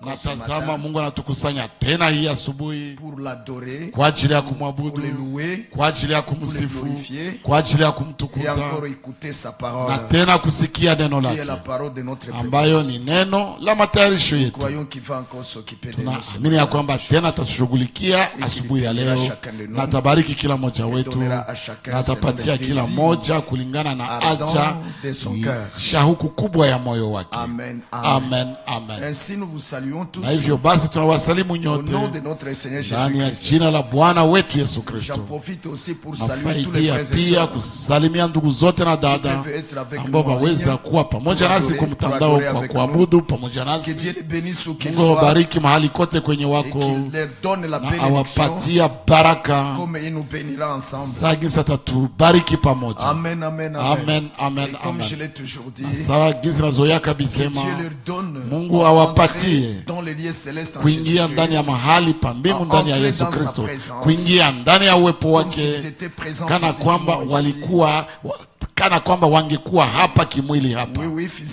natazama Mungu anatukusanya tena hii asubuhi kwa ajili ya kumwabudu, kwa ajili ya kumsifu, kwa ajili ya kumtukuza na tena kusikia neno lake ambayo ni neno la matayarisho yetu. Tunaamini ya kwamba tena atatushughulikia asubuhi ya leo na atabariki kila mmoja wetu na atapatia kila mmoja kulingana na haja shauku kubwa ya moyo wake. Amen, amen, amen. Na hivyo basi tunawasalimu nyote ndani ya jina la Bwana wetu Yesu Kristo. Nafaidia pia kusalimia ndugu zote na dada ambao waweza kuwa pamoja nasi kwa mtandao kwa kuabudu pamoja nasi. Mungu awabariki mahali kote kwenye wako na awapatia baraka. Sagisa tatubariki pamoja. Amen, amen, amen, amen, amen. Sawa gizi nazoea kabisema Mungu awapatie kuingia ndani ya mahali pa mbingu ndani ya Yesu Kristo, kuingia ndani ya uwepo wake kana kwamba wangekuwa hapa kimwili hapa.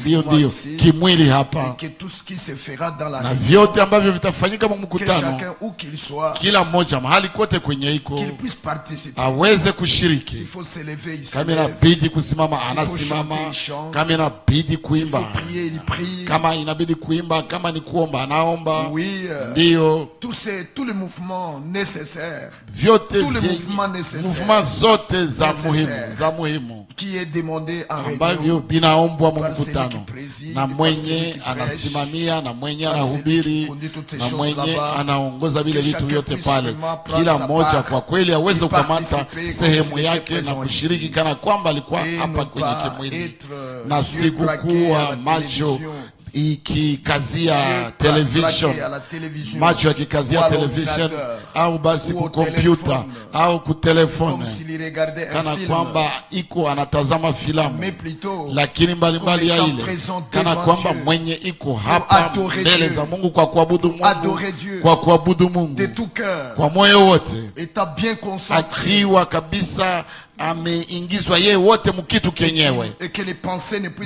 Ndio kimwili hapa, na vyote ambavyo vitafanyika kwa mkutano, kila mmoja mahali kote kwenye iko aweze kushiriki. Kama inabidi kusimama anasimama, kama inabidi kuimba, kama inabidi kuimba, kama ni kuomba anaomba. Ndio vyote mouvement zote za muhimu ambavyo binaombwa mu mkutano, na mwenye anasimamia na mwenye anahubiri na mwenye anaongoza vile vitu vyote pale, kila mmoja kwa kweli aweze kukamata sehemu yake na kushiriki kana kwamba alikuwa hapa kwenye kimwili, na sikukuwa macho ikikazia television, macho yakikazia television au basi ku computer au ku telefone, kana kwamba iko anatazama filamu, lakini mbalimbali ya ile kana kwamba mwenye iko hapa mbele za Mungu kwa kuabudu Mungu, kwa kuabudu Mungu kwa moyo wote, akiwa kabisa ameingizwa yeye wote mkitu kenyewe,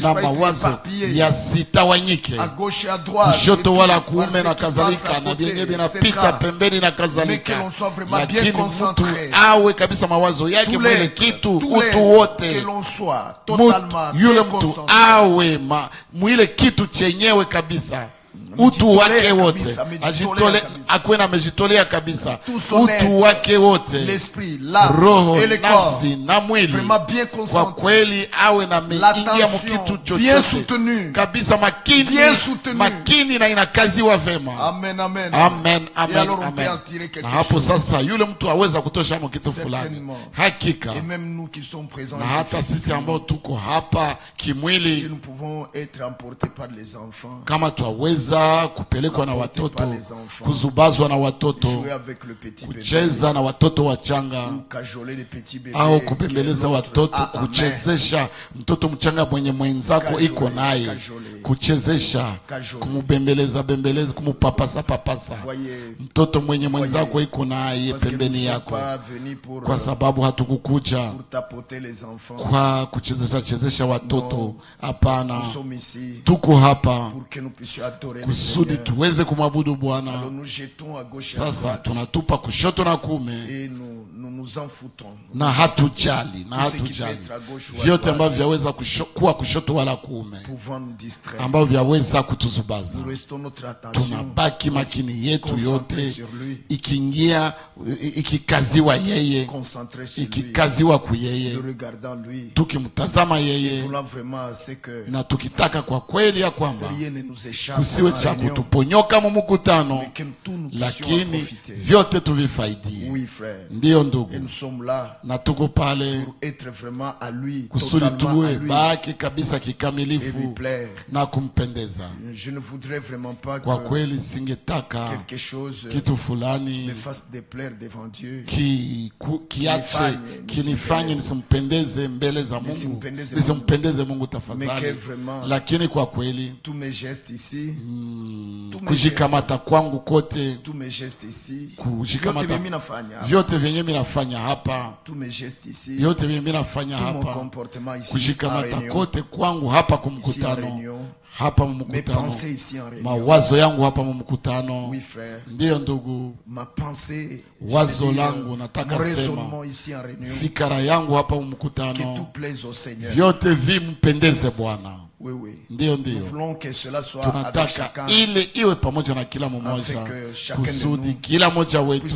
na mawazo yasitawanyike kushoto wala kuume na kadhalika, na vyenye vinapita pembeni na kadhalika, lakini mtu awe kabisa mawazo yake mwile kitu utu wote, yule mtu awe mwile kitu chenyewe kabisa, utu wake wote ajitole, akwena amejitolea kabisa utu wake wote, roho, nafsi na mwili, kwa kweli awe na meingia mkitu chochote kabisa, makini na inakaziwa vema. Amen, amen, amen, amen, amen. Na hapo sasa yule mtu aweza kutosha mkitu fulani hakika, na hata sisi ambao tuko hapa kimwili, kama tuweza kupelekwa na watoto, kuzubazwa na watoto, kucheza na watoto wachanga, au kubembeleza watoto, kuchezesha mtoto mchanga mwenye mwenzako iko naye, kuchezesha, kumubembeleza, kumupapasa mtoto mwenye mwenzako iko naye pembeni yako, kwa sababu hatukukuja kwa kuchezesha watoto. Hapana, tuko hapa kusudi tuweze kumwabudu Bwana. Sasa tunatupa kushoto na kume na hatujali vyote ambavyo vyaweza kuwa kushoto wala kuume ambavyo vyaweza kutuzubaza. Tunabaki makini yetu yote ikiingia, ikikaziwa yeye, ikikaziwa kuyeye, tukimtazama yeye, na tukitaka kwa kweli ya kwamba kusiwe cha kutuponyoka mu mkutano, lakini vyote tuvifaidie. Ndiyo ndugu, na tuko pale kusudi tuwe baki kabisa kikamilifu na kumpendeza. Kwa kweli singetaka kitu fulani kiache kinifanye nisimpendeze mbele za Mungu, nisimpendeze Mungu tafadhali. Lakini kwa kweli kujikamata kwangu kote, tous mes gestes ici, kujikamata vyote vyenye mimi nafanya hapa, tous mes gestes ici, vyote vyenye mimi nafanya hapa, kujikamata kote kwangu hapa kumkutano, hapa mumkutano, mawazo yangu hapa mumkutano. Ndiyo ndugu, wazo langu nataka sema, fikara yangu hapa mumkutano, vyote vimpendeze Bwana. Ndiyo, tunataka ile iwe pamoja na kila mmoja, kusudi kila mmoja wetu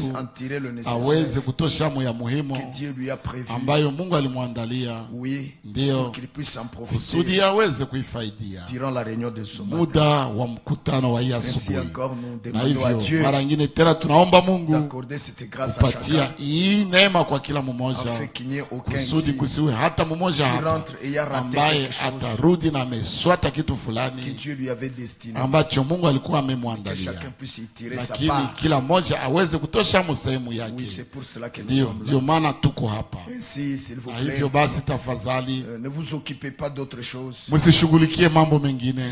aweze kutosha ya muhimu ambayo Mungu alimwandalia, ndiyo kusudi aweze kuifaidia muda wa mkutano wa hii asubuhi. Na hivyo mara nyingine tena tunaomba Mungu kupatia hii neema kwa kila mmoja, kusudi kusiwe hata mmoja hapa ambaye atarudi na ameswata kitu fulani ambacho Mungu alikuwa amemwandalia, lakini kila mmoja aweze kutosha sehemu yake. Ndio maana tuko hapa. Na hivyo basi tafadhali, msishughulikie mambo mengine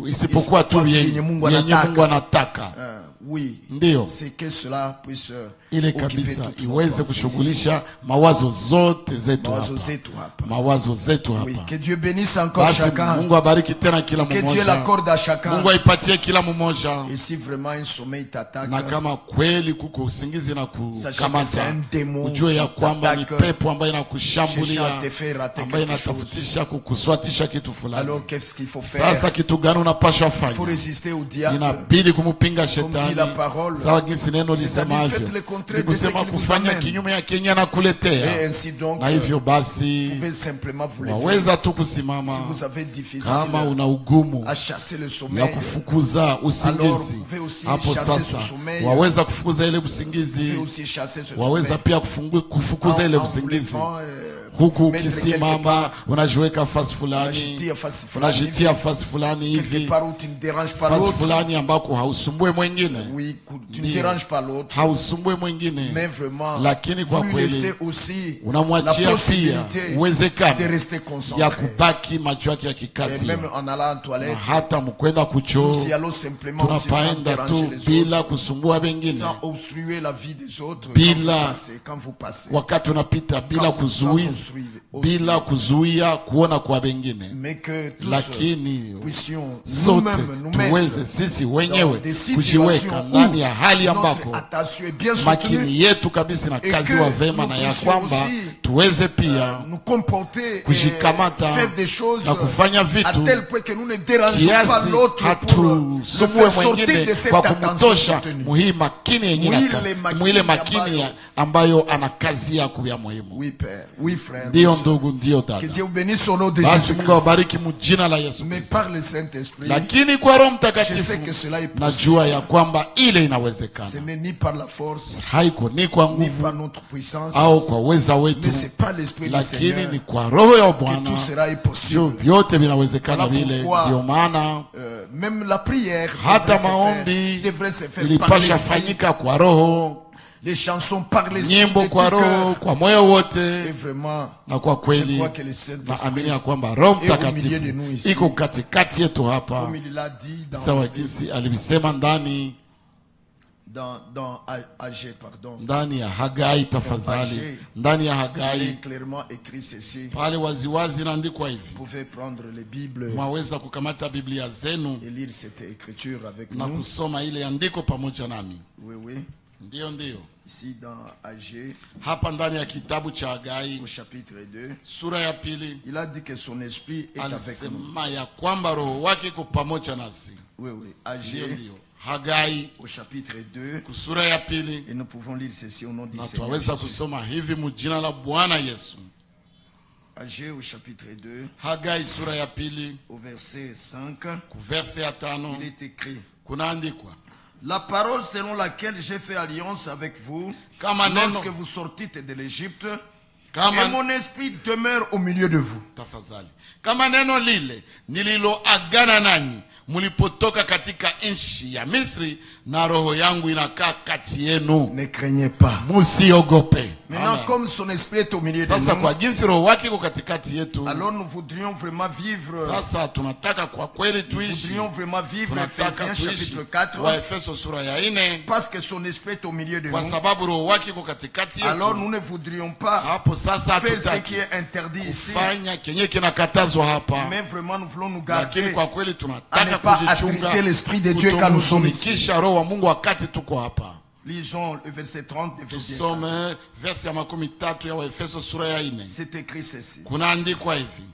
isipokuwa tu yenye Mungu anataka. Ndio ile kabisa iweze kushughulisha mawazo zote zetu hapa, mawazo zetu hapa. Basi Mungu abariki tena kila mmoja, Mungu aipatie kila mmoja. Na kama kweli kuko usingizi na kukamata, ujue ya kwamba ni pepo ambayo inakushambulia, ambayo inatafutisha kukuswatisha kitu fulani. Sasa kitu gani unapaswa fanya? Inabidi kumupinga shetani, sawa jinsi neno lisemavyo, ni kusema kufanya kinyume ya Kenya na kuletea. Na hivyo basi waweza tu kusimama kama una ugumu ya kufukuza usingizi. Hapo sasa waweza kufukuza ile usingizi, waweza pia kufukuza ile usingizi huku ukisimama, unajiweka fasi fulani, unajitia fasi fulani hivi, fasi fulani ambako hausumbue mwingine, hausumbue mwingine, lakini kwa kweli unamwachia pia uwezekano ya kubaki macho yake ya kikazi. Na hata mkwenda kuchoo, tunapaenda tu bila kusumbua wengine, bila wakati unapita, bila kuzuia kuona kwa wengine, lakini sote tuweze sisi wenyewe kujiweka ndani ya hali ambako makini yetu kabisa na kazi wa vema, na ya kwamba tuweze pia kujikamata na kufanya vitu kiasi hatusumbue mwengine kwa kumtosha muhii makini yenyewe, mwile makini ambayo ana kazi yako ya muhimu. Ndiyo ndugu, ndiyo dada, basi Mungu awabariki mjina la Yesu Kristo. Lakini kwa Roho Mtakatifu najua ya kwamba ile inawezekana. Haiko ni kwa nguvu au kwa uweza wetu, lakini ni kwa Roho ya Bwana vyote vinawezekana vile. Ndio maana hata maombi ilipasha fanyika kwa Roho, nyimbo kwa Roho, kwa moyo wote. Na kwa kweli naamini ya kwamba Roho Mtakatifu iko katikati yetu hapa, sawa jinsi alivisema ndani ya Hagai. Tafadhali, ndani ya Hagai pale waziwazi naandikwa hivi. Mwaweza kukamata Biblia zenu na kusoma ile andiko pamoja nami. Ndiyo. Ici dans Agé, hapa ndani ya kitabu cha Hagai au chapitre 2, sura ya pili, il a dit que son esprit est avec nous. Ya kwamba roho wake iko pamoja nasi. Agé, ndio. Hagai au chapitre 2, sura ya pili, et nous pouvons lire ceci au nom du Seigneur. Tunaweza kusoma hivi mjina la Bwana Yesu. Agé au chapitre 2, Hagai sura ya pili, au verset 5, verset ya 5, il est écrit: kunaandikwa, la parole selon laquelle j'ai fait alliance avec vous lorsque vous sortîtes de l'Égypte, et mon esprit demeure au milieu de vous. Tafadhali, kama neno lile nililoagana nanyi mulipotoka katika nchi ya Misri, na roho yangu inakaa kati yenu. Ne craignez pas. Musiogope. Maintenant, comme son esprit est au milieu de Sasa nous, kwa jinsi roho wake iko katikati yetu, alors nous voudrions vraiment vivre. Sasa tunataka kwa kweli Nous tuishi. voudrions vraiment vivre Tunataka Ephésiens tuishi chapitre 4. wa Efeso sura ya 4, Parce que son esprit est au milieu de kwa nous. sababu roho wake iko katikati Alors yetu. nous ne voudrions pas Hapo sasa faire ce qui hatutaki est interdit ici, kufanya kenye kinakatazwa hapa, mais vraiment nous voulons nous lakini garder kwa kweli à ne tunataka pas kujichunga attrister l'esprit de Dieu quand nous sommes ici. kutomhuzunikisha roho wa Mungu wakati tuko hapa. Lisons le verset 30 de Ephésiens 4. Tusome verse ya 13 ya Waefeso sura ya 4. C'est écrit ceci. Kunaandikwa hivi: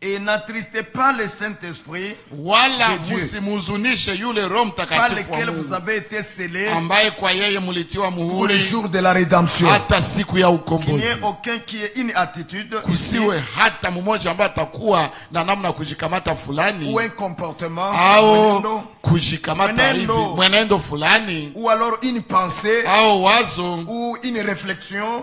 Et n'attristez pas le Saint-Esprit, wala de Dieu, msimuhuzunishe yule Roho par Mtakatifu wa lequel vous Mungu, avez été scellés ambaye kwa yeye mulitiwa pour le muhuri jour de la rédemption. hata siku ya Qu'il n'y ukombozi. ait aucun qui ait une attitude ici, Kusiwe hata mmoja ambaye atakuwa na namna ya kujikamata fulani ou un comportement, au kujikamata hivi mwenendo fulani, ou alors une pensée, au wazo, ou une réflexion,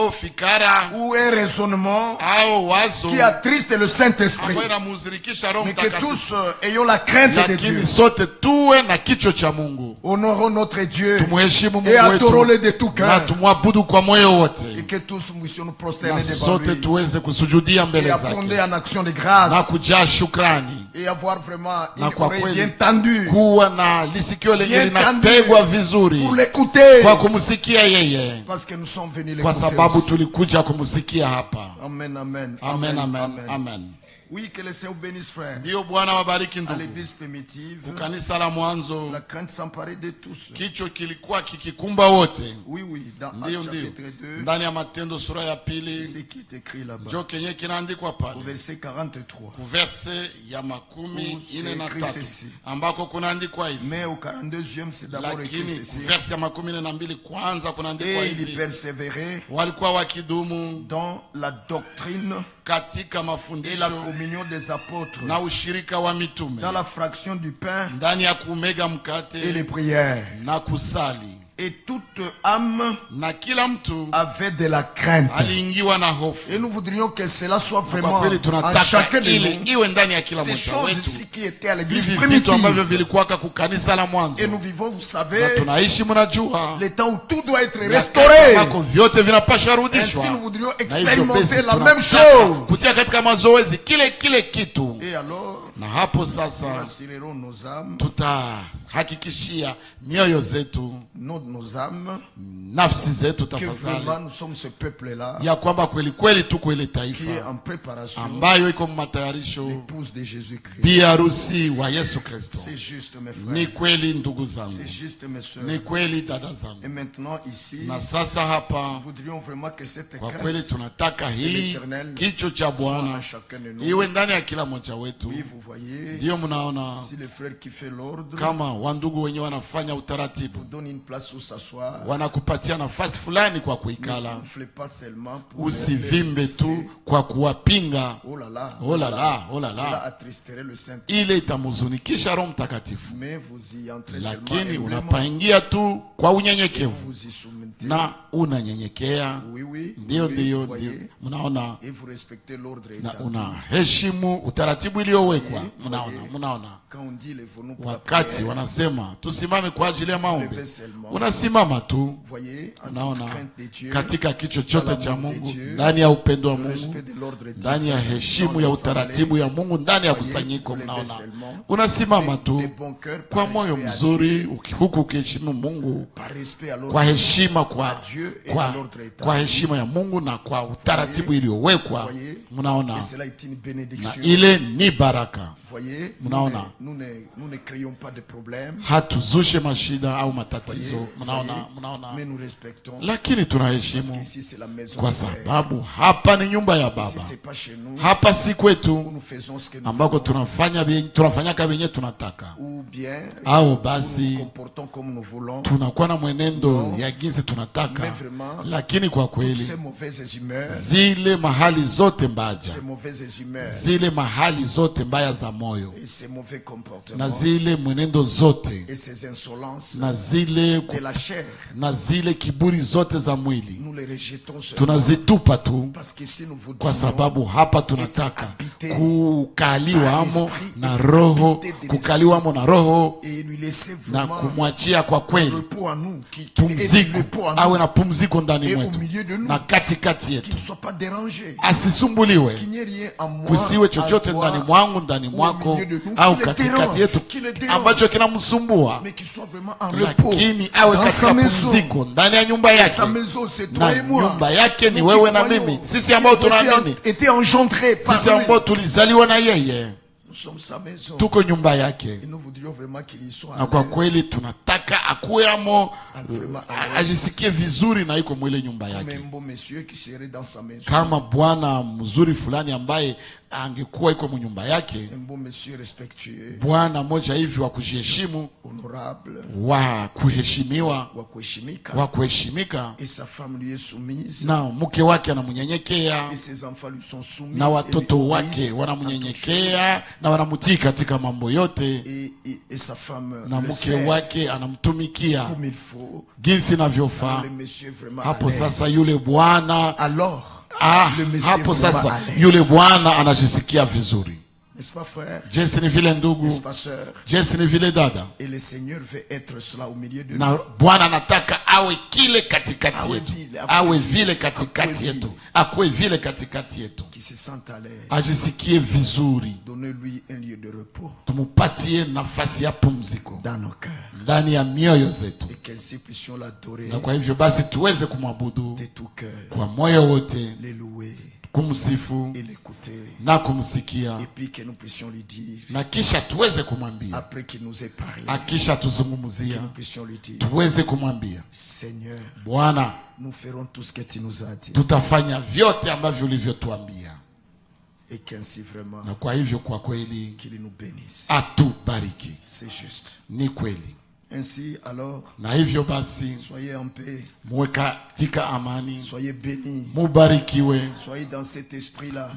au fikara, ou un raisonnement au wazo qui attriste le Saint-Esprit. ambayo inamhuzurikisha Roho Mais que Mtakatifu. tous ayons la crainte de Lakini Dieu. sote tuwe na kichwa cha Mungu, Honorons notre Dieu tumheshimu Mungu et adorons-le wetu de tout na cœur. tumwabudu kwa moyo Et wote, que tous nous puissions nous na prosterner devant sote lui tuweze kusujudia et mbele apprendre zake en action de na grâce kujaa shukrani, et avoir vraiment une na kwa oreille kweli bien tendue kuwa na lisikio lenye Bien linategwa tendu. vizuri pour l'écouter. kwa kumsikia yeye, Parce que nous sommes venus kwa l'écouter sababu aussi. tulikuja kumsikia hapa. Amen, amen, Amen, amen, amen. Oui, que le Seigneur bénisse, frère. Ndiyo Bwana wabariki À ndugu. l'église primitive, Kanisa la mwanzo la crainte s'emparait de tous. kicho kilikuwa kikikumba wote. Oui, oui, dans Ndiyo, Actes ndiyo. chapitre 2, Ndani ya Matendo sura ya c'est pili ce qui est écrit là-bas. njo kenye kinaandikwa Au pale verset 43. kuverse ya 43 ceci. ambako kunaandikwa hivi, Mais au 42e, c'est d'abord écrit lakini ceci. kuverse ya 42 kwanza kunaandikwa Et il hivi, persévérait walikuwa wakidumu dans la doctrine katika et la mafundisho communion des apôtres, na ushirika wa mitume, dans la fraction du pain ndani ya kumega et les mkate prières. na kusali, Et toute âme na kila mtu avait de la crainte. aliingiwa na hofu. Et nous voudrions que cela soit Kwa vraiment kweli en tunataka chacun de ili nous. iwe ndani ya kila Ces mmoja choses wetu, ici qui étaient à l'église hivi vitu ambavyo primitive. vilikuwaka kukanisa la mwanzo, Et nous vivons, vous na savez, tunaishi mnajua le temps où tout doit être nyakati restauré. ambako vyote vinapaswa Ainsi, rudishwa, nous voudrions na hivyo expérimenter basi la même tunataka chose. kutia katika mazoezi kile kitu, Et alors, na hapo nous sasa assurerons nos âmes, tutahakikishia mioyo zetu, nos âmes, nafsi zetu, que vraiment tafadhali, nous sommes ce peuple-là ya kwamba kweli kweli tuko ile qui est taifa en préparation, ambayo iko matayarisho, l'épouse de Jésus-Christ. bi harusi wa Yesu Kristo. C'est juste, mes Ni frères. kweli ndugu zangu, C'est juste, mes soeurs. ni kweli dada Et zangu. maintenant, ici, Na sasa hapa nous voudrions vraiment que cette kwa kweli grâce tunataka hii kicho cha soit en Bwana chacun de nous. iwe ndani ya kila mmoja wetu. Oui, vous voyez, Ndiyo mnaona si le frère qui fait l'ordre kama wandugu wenye wanafanya vous utaratibu, donne une place où s'asseoir, wanakupatia nafasi fulani kwa ne kuikala, gonflez pas seulement pour usivimbe résister. tu kwa kuwapinga. Oh là là, Oh là là, oh là là. Cela attristerait le Saint. Ile itamhuzunikisha Roho Mtakatifu, Mais vous y entrez lakini seulement unapaingia tu kwa et unyenyekevu vous y soumettez. na unanyenyekea. Oui, oui. Ndiyo, oui, ndiyo, vous ndiyo, voyez. mnaona, Et vous respectez l'ordre na établi. unaheshimu utaratibu iliyowekwa. Mnaona Quand on dit lève-nous pour la wakati prière, wanasema tusimame kwa ajili ya maombi, levez seulement. unasimama tu. Vous voyez, en toute Unaona, crainte de Dieu, katika kicho chote dans cha l'amour de Mungu, Dieu, ndani ya upendo wa le Mungu, respect de l'ordre ndani ya divin, heshimu dans ya l'assemblée, utaratibu ya Mungu, ndani ya voyez, kusanyiko. vous levez Mnaona, seulement unasimama de tu bon cœur, kwa par moyo respect à mzuri, huku ukiheshimu Mungu, par respect à l'ordre kwa heshima kwa, à Dieu et à kwa, l'ordre établi. kwa heshima ya Mungu na kwa utaratibu iliyowekwa. Voyez, Mnaona, et cela est une na bénédiction. ile ni baraka. Voyez, Mnaona. nous ne créons pas de problème, Hatuzushe mashida au voyez, matatizo. Mnaona, mnaona, mais nous respectons. lakini Parce tunaheshimu qu'ici c'est la maison kwa du Père. sababu hapa ni nyumba ya Ici Baba, c'est pas chez nous hapa si où kwetu nous faisons ce que nous ambako voulons, tunafanyaka venye tunataka, ou bien au où nous basi nous comportons comme nous voulons. tunakuwa na mwenendo ya jinsi tunataka. Mais vraiment, Lakini kwa toutes kweli ces mauvaises humeurs, zile mahali zote ces mbaja, mauvaises humeurs zile mahali zote mbaya za qui moyo, et ces mauvais comportements, na zile mwenendo zote, et ces insolences na zile de la chair, na zile kiburi zote za mwili, nous les rejetons seulement, tunazitupa tu, parce que si nous vous kwa sababu hapa tunataka kukaliwamo na roho, kukaliwamo na roho, na kumwachia kwa kweli pumziko, awe na pumziko ndani mwetu na katikati yetu, asisumbuliwe, kusiwe chochote ndani mwangu, ndani mwako au katikati yetu ambacho kinamsumbua, lakini awe katika pumziko ndani ya nyumba yake, na nyumba yake ni wewe na mimi, sisi ambao tunaamini, sisi ambao tulizaliwa na yeye, tuko nyumba yake, na kwa kweli tunataka akuweamo, ajisikie vizuri na iko mwile nyumba yake, kama bwana mzuri fulani ambaye angekuwa iko mnyumba yake, bwana moja hivi wa kujiheshimu, wa kuheshimiwa, wa kuheshimika, na mke wake anamnyenyekea, na watoto wake wanamnyenyekea na wanamutii katika mambo yote, na mke wake anamtumikia jinsi inavyofaa. Hapo sasa yule bwana hapo sasa yule bwana anajisikia vizuri. Jesi ni vile ndugu, Jesi ni vile dada, na Bwana anataka awe kile katikati yetu, awe vile katikati yetu, akuwe vile katikati yetu, ajisikie vizuri, tumupatie nafasi ya pumziko ndani ya mioyo zetu, na kwa hivyo basi tuweze kumwabudu kwa moyo wote, kumsifu na kumsikia, na kisha tuweze kumwambia, akisha tuzungumzia, tuweze kumwambia, Bwana, tutafanya vyote ambavyo ulivyotuambia, na kwa hivyo kwa kweli atubariki. Ni kweli. Ainsi alors, na hivyo basi, soyez en paix, muwe katika amani, soyez bénis, mubarikiwe, soyez dans cet esprit-là,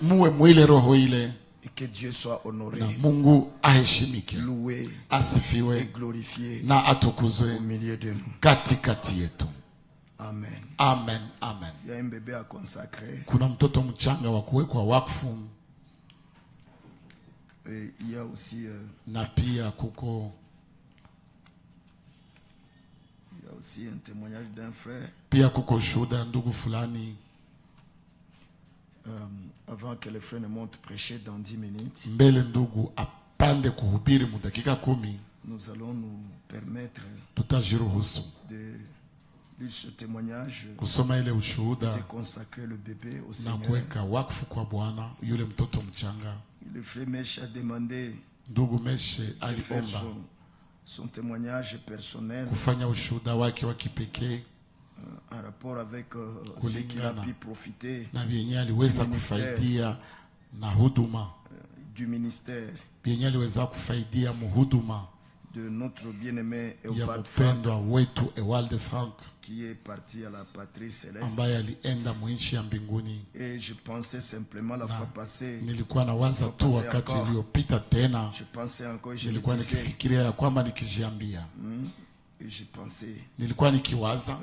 muwe mwile roho ile, et que Dieu soit honoré, na Mungu aheshimike, loué, asifiwe, et glorifié, na atukuzwe au milieu de nous. Katikati yetu. Amen. Amen. Amen. Il y a un bébé à consacrer. Kuna mtoto mchanga wa kuwekwa wakfu. Et il y a aussi na pia kuko aussi un témoignage d'un frère. Pia kuko shuhuda ndugu fulani. Avant que le frère ne monte prêcher dans 10 minutes, mbele ndugu apande kuhubiri mu dakika 10, nous allons nous permettre tutajiruhusu de lire ce témoignage, kusoma ile ushuhuda, de consacrer le bébé au Seigneur, na kuweka wakfu kwa Bwana yule mtoto mchanga. Le frère Meshe a demandé, ndugu Meshe aliomba son témoignage personnel, kufanya ushuhuda wake wa kipekee en rapport avec ce qu'il a pu profiter na vyenye aliweza kufaidia na huduma du ministère, vyenye aliweza kufaidia muhuduma de notre bien-aimé Ewald Frank, wetu Ewald Frank, qui est parti à la patrie céleste, ambaye alienda muinchi ya mbinguni. Et je pensais simplement la fois passée, nilikuwa nawaza tu wakati iliyopita tena, je pensais encore, je nilikuwa nikifikiria ya kwamba nikijiambia, et je pensais, nilikuwa nikiwaza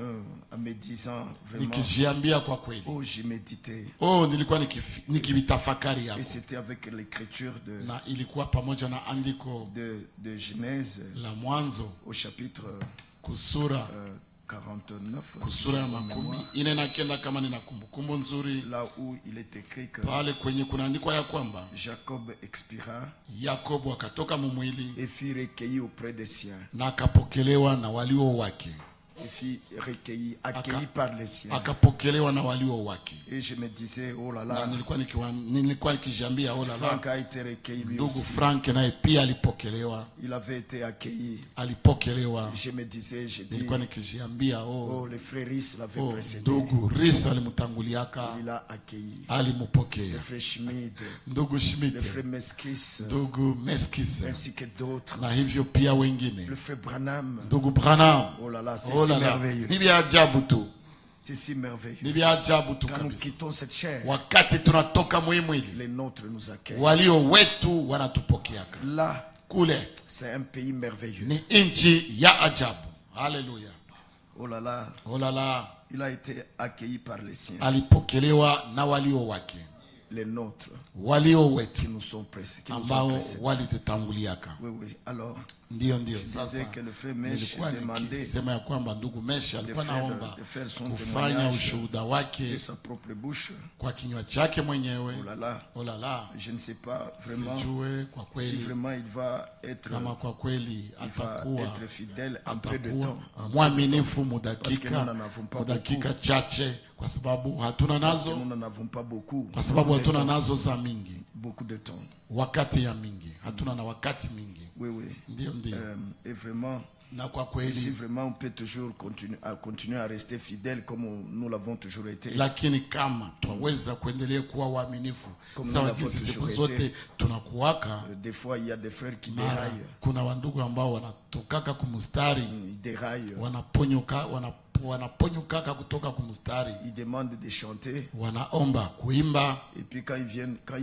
en me disant vraiment, nikijiambia kwa kweli, je méditais, nilikuwa nikivitafakari hapo, et c'était avec l'écriture de, na ilikuwa pamoja na andiko de Genèse, la Mwanzo au chapitre kusura 49, kusura ya 49 kama nina kumbukumbu nzuri, là où il est écrit que pale kwenye kunaandikwa ya kwamba Jacob expira, Yakobo akatoka mumwili, et fut recueilli auprès des siens, na akapokelewa na walio wake, et fut recueilli, accueilli par les siens, akapokelewa na walio wake. Et je me disais, oh là là, na nilikuwa nikijiambia, oh là là, Frank a été recueilli lui ndugu aussi. Frank naye pia alipokelewa, Il avait été accueilli. alipokelewa. Je me disais, je dis, Nilikuwa nikijiambia, oh, le frère Rhys l'avait précédé, ndugu Rhys alimtanguliaka, il l'a accueilli. alimpokea. Le frère Schmidt, ndugu Schmidt, le frère Meskis, ndugu Meskis, ainsi que d'autres, na hivyo pia wengine, le frère Branham, ndugu Branham. oh là là, c'est Oh là là, merveilleux. ni vya ajabu tu. C'est si merveilleux. Ni vya ajabu tu Quand nous kabisa. quittons cette chair, Wakati tunatoka mwili, les nôtres nous accueillent. walio wetu wanatupokeaka. Là, Kule c'est un pays merveilleux. ni nchi ya ajabu. Haleluya. Oh là là. Oh là là. Il a été accueilli par les siens. Alipokelewa na walio wake. Les nôtres. Walio wetu Qui nous sont pressés. ambao walitutanguliaka. Oui, oui. Alors, Ndio. Sasa nilikuwa nikisema ya kwamba ndugu Mesha alikuwa naomba kufanya ushuhuda wake kwa kinywa chake mwenyewe. Oh la la. Sijue kwa kweli kama kwa kweli atakuwa mwaminifu mudakika chache, kwa sababu hatuna nazo za mingi, wakati ya mingi hatuna na wakati mingi. Ndio. Et vraiment, na kwa kweli, si vraiment on peut toujours continuer à rester fidèle comme nous l'avons toujours été. Lakini kama twaweza kuendelea kuwa waaminifu sawa jinsi siku zote tunakuwaka. Des fois il y a des frères qui déraillent. Kuna wandugu ambao wanatokaka kumstari, wanaponyuka kutoka kumstari. Ils demandent de chanter. Wanaomba kuimba. Et puis quand ils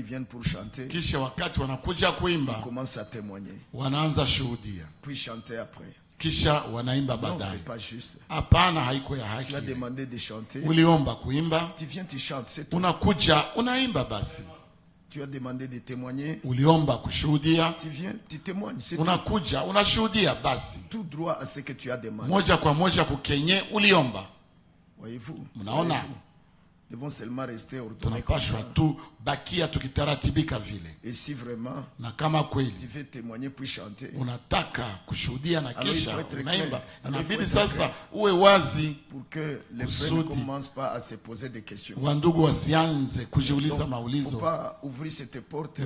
viennent pour chanter, kisha wakati wanakuja kuimba, ils commencent à témoigner. Wanaanza shuhudia. Puis chanter après. Kisha wanaimba baadaye. Non, c'est pas juste. Hapana, haiko ya haki. Tu as demandé de chanter. Uliomba kuimba. Tu viens, tu chantes, c'est tout. Unakuja, unaimba basi. Tu as demandé de témoigner. Uliomba kushuhudia. Tu viens, tu témoignes, c'est tout. Unakuja, unashuhudia basi. Tout droit à ce que tu as demandé. Moja kwa moja kukenye uliomba. Voyez-vous? Mnaona? Devons seulement rester ordonnés. Tunapashwa tu bakia tukitaratibika vile. Et si vraiment, na kama kweli tu veux témoigner puis chanter, unataka kushuhudia na kisha unaimba, inabidi sasa uwe wazi, pour que les frères ne commencent pas à se poser des questions. Wandugu wasianze kujiuliza maulizo. Faut pas ouvrir cette porte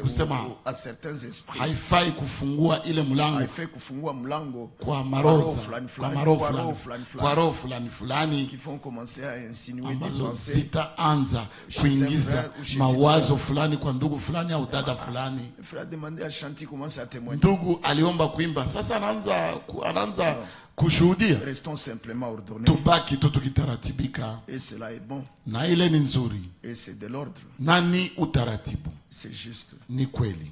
à certains esprits. Haifai kufungua ile mlango. Haifai kufungua mlango kwa maroho fulani qui font commencer à insinuer des pensées. Anza kuingiza mawazo fulani kwa ndugu fulani au dada fulani. Ndugu aliomba kuimba, sasa anaanza kushuhudia. Restons simplement ordonnés. Tubaki tu tukitaratibika. Et cela est bon. Na ile ni nzuri. Et c'est de l'ordre. Nani utaratibu. C'est juste. Ni kweli.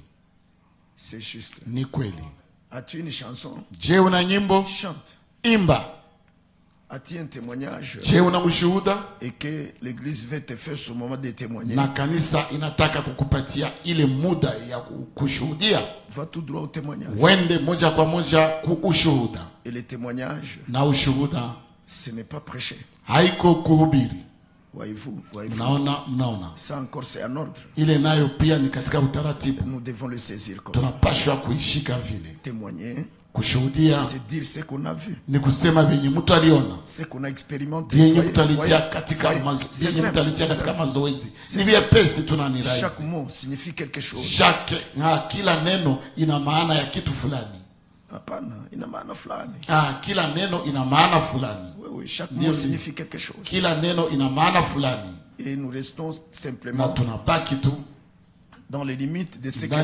C'est juste. Ni kweli. As-tu une chanson? Je una nyimbo? Chante. Imba. As-tu un témoignage? Je una ushuhuda? Et que l'église veut te faire ce moment de témoigner. Na kanisa inataka kukupatia ile muda ya kushuhudia. Va tout droit au témoignage. Wende moja kwa moja kuushuhuda. Et le témoignage, na ushuhuda, ce n'est pas prêcher. Haiko kuhubiri. Voyez-vous? Mnaona. Ça encore c'est en ordre. Ile nayo pia ni katika utaratibu. Nous devons le saisir comme ça. Tunapaswa kuishika vile. Témoigner. Kushuhudia, c'est dire ce qu'on a vu. Ni kusema venye mtu aliona. Ce qu'on a expérimenté. Venye mtu alitia katika mazoezi. Ni vyepesi tu na ni rahisi. Chaque mot signifie quelque chose. Kila neno ina maana ya kitu fulani. Hapana, ina maana fulani. Kila neno ina maana fulani. Oui, chaque mot signifie quelque chose. Kila neno ina maana fulani. Et nous restons simplement na tunabaki tu dans les limites de ce que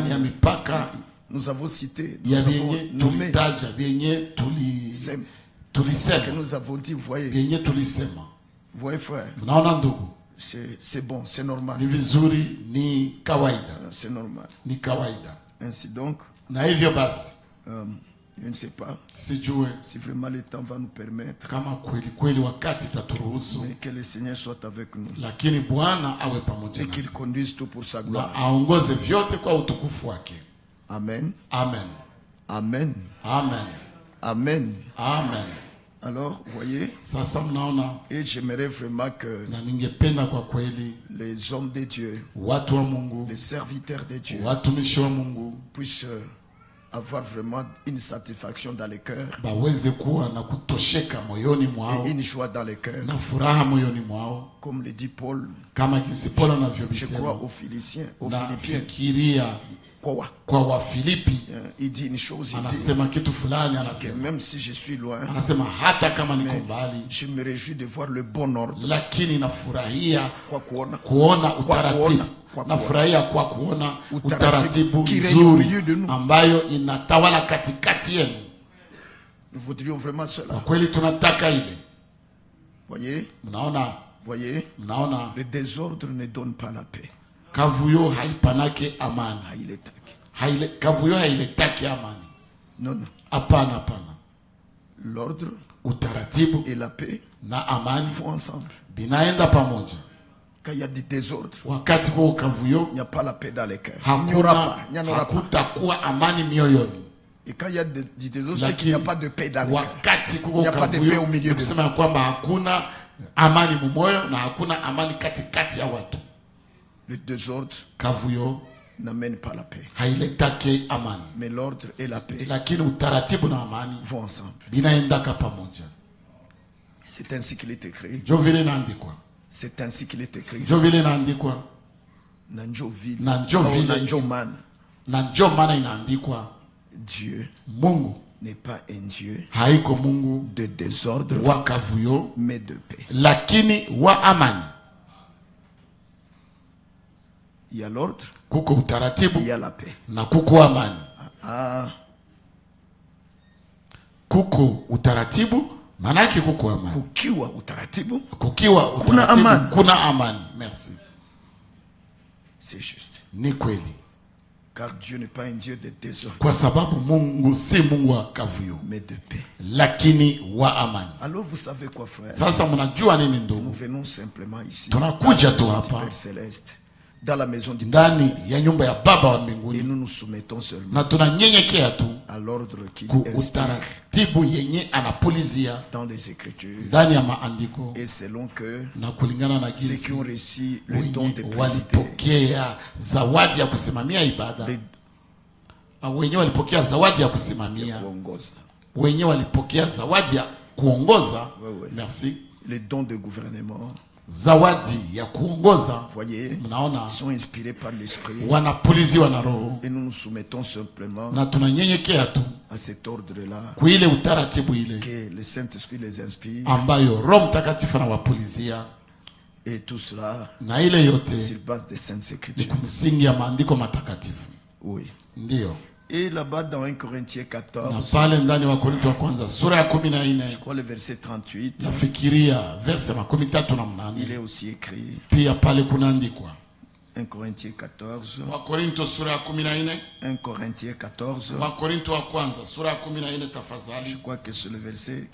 nous avons cité, nous avons nommé, ce que nous avons dit, voyez. Voyez frère, c'est bon, c'est normal. C'est normal. Ainsi donc, je ne sais pas si vraiment le temps va nous permettre, mais que le Seigneur soit avec nous et qu'il conduise tout pour sa gloire. Amen. Amen. Amen. Amen. Amen. Amen. Alors, voyez, et j'aimerais vraiment que les hommes de Dieu, les serviteurs de Dieu, puissent avoir vraiment une satisfaction dans les cœurs et une joie dans les cœurs. Comme le dit Paul, je crois aux Philippiens. Il dit une chose, il dit que même si je suis loin, je me réjouis de voir le bon ordre. Nafurahia kwa kuona utaratibu mzuri ambayo inatawala katikati yenu. Nous voudrions vraiment cela. Kwa kweli tunataka ile. Voyez? Mnaona? Voyez, le désordre ne donne pas la paix. Kavuyo haipanake amani. Kavuyo hailetaki amani. Non. Apana. L'ordre, utaratibu et la paix na amani vont ensemble. Binaenda pamoja. Quand il y a des désordres, wakati kwa kavuyo, il n'y a pas la paix dans les cœurs. Il n'y aura pas. Hakutakuwa amani mioyoni. Et quand il y a des désordres, c'est qu'il n'y a pas de paix dans les cœurs. Il n'y a pas de paix au milieu de kusema kwamba hakuna amani mumoyo na hakuna amani katikati ya watu. Le désordre, kavuyo, n'amène pas la paix. Hailetake amani. Mais l'ordre et la paix, lakini utaratibu na amani vont ensemble. Binaendaka pamoja. C'est ainsi qu'il est écrit. Jovile naandikwa. C'est ainsi qu'il est écrit. Jovile naandikwa. Nanjovile. Nanjomana inaandikwa. Dieu, Mungu, n'est pas un Dieu haiko Mungu de désordre, wa kavuyo, mais de paix. Lakini wa amani. Il y a l'ordre, kuko utaratibu, il y a la paix. Na kuko amani. Kuko utaratibu, manake kuko amani. Kukiwa utaratibu, kuna amani. Merci. C'est juste. Ni kweli. Car Dieu n'est pas un Dieu de désordre. Kwa sababu Mungu si Mungu wa kavuyo, mais de paix. Lakini wa amani. Alors vous savez quoi, frère? Sasa mnajua nini ndugu? Nous venons simplement ici. Tunakuja tu hapa dans la maison du ndani ya nyumba ya Baba wa mbinguni. Et nous nous soumettons seulement. Na tunanyenyekea tu à l'ordre qui utaratibu yenye anapulizia dans les écritures. Ndani ya maandiko. Et selon que na kulingana na ceux qui ont reçu le don de présider. Walipokea zawadi ya kusimamia ibada. Wenye walipokea zawadi ya kusimamia. Wenye walipokea zawadi ya kuongoza. Merci. Les dons de gouvernement. Zawadi ya kuongoza, voyez, mnaona, sont inspirés par l'esprit. Wanapuliziwa na roho. Et nous nous soumettons simplement na tunanyenyekea tu à cet ordre-là. Kuile utaratibu ile que le Saint-Esprit les inspire. Ambayo Roho Mtakatifu anawapulizia. Et tout cela na ile yote sur base des saintes écritures. Ni msingi ya maandiko matakatifu. Oui. Ndio. Et là-bas dans 1 Corinthiens 14. Na pale ndani wa Korinto wa kwanza sura ya 14. Je crois le verset 38. Nafikiria verse ya 38. Il est aussi écrit. Pia pale kunaandikwa. 1 Corinthiens 14. Wa Korinto sura ya 14. 1 Corinthiens 14. Wa Korinto wa kwanza sura ya 14 tafadhali. Je crois que c'est le verset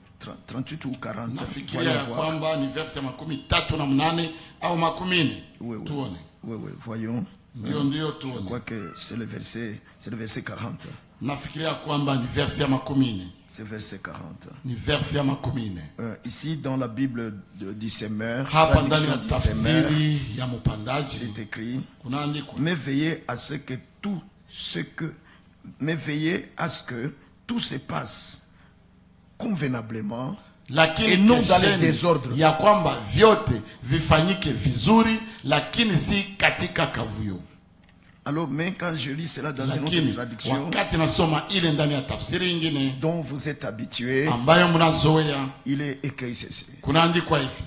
38 ou 40. Nafikiria kwamba ni verse ya 38 au 40. Tuone. Oui, voyons. Ndio tuone. Je crois que c'est le verset 40. Nafikiria kwamba ni verse ya 40. C'est verset 40. Ni verse ya 40. Ici dans la Bible du Semeur, hapa ndani ya tafsiri ya mpandaji, il est écrit, kunaandikwa, mais veillez à ce que tout se passe convenablement. Lakini non dans le désordre. Ya kwamba vyote vifanyike vizuri, lakini si katika kavuyo. Alors, mais quand je lis cela dans une autre traduction, wakati nasoma ile ndani ya tafsiri nyingine dont vous êtes habitués, ambayo mnazoea, il est écrit ceci. Kunaandikwa hivi,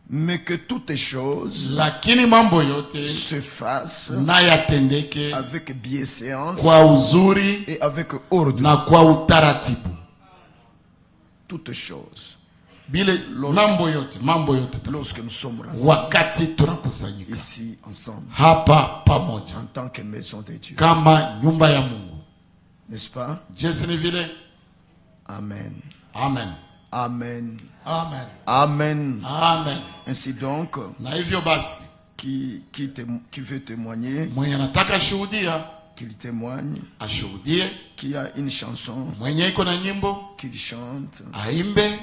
mais que toutes les choses, lakini mambo yote se fassent na yatendeke avec bienséance, kwa uzuri et avec ordre, na kwa utaratibu. Toutes choses. Mambo yote lorsque nous sommes rassemblés, wakati tunakusanyika ici ensemble, hapa pamoja, en tant que maison de Dieu, kama nyumba ya Mungu, n'est-ce pas? Jesi ni vile. Amen. Amen. Amen. Amen. Amen. Amen. Ainsi donc, na hivyo basi, qui veut témoigner, mwenye anataka shuhudia, qu'il témoigne, ashuhudie. Qui a une chanson, mwenye iko na nyimbo, qu'il chante, aimbe.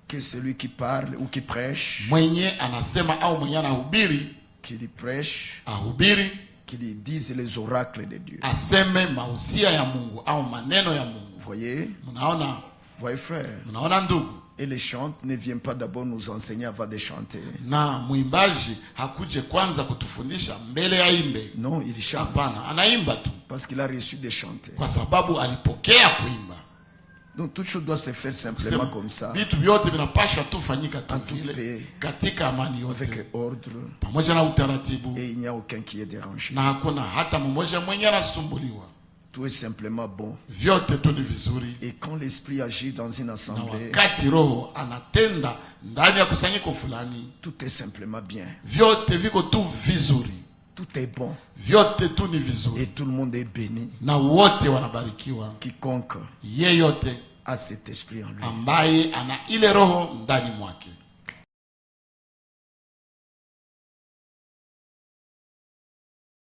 Que celui qui parle ou qui prêche, mwenye anasema au mwenye anahubiri, qu'il prêche, ahubiri, qu'il dise les oracles de Dieu, aseme mausia ya Mungu au maneno ya Mungu. Voyez, mnaona, voyez frère, mnaona ndugu. Et les chants ne viennent pas d'abord nous enseigner avant de chanter. Na mwimbaji hakuje kwanza kutufundisha mbele ya imbe. Non, il chante. Hapana, anaimba tu. Parce qu'il a reçu de chanter. Kwa sababu alipokea kuimba. Donc toute chose doit se faire simplement comme ça. Vitu vyote vinapaswa tu fanyika tu vile katika amani yote. Avec ordre. Pamoja na utaratibu. Et il n'y a aucun qui est dérangé. Na hakuna hata mmoja mwenye anasumbuliwa. Tout est simplement bon. Vyote tu ni vizuri. Et quand l'esprit agit dans une assemblée, wakati roho anatenda ndani ya kusanyiko fulani, tout est simplement bien. Vyote viko tu vizuri. Tout est bon. Vyote tu ni vizuri. Et tout le monde est béni. Na wote wanabarikiwa. Quiconque yeyote a cet esprit en lui. ambaye ana ile roho ndani mwake.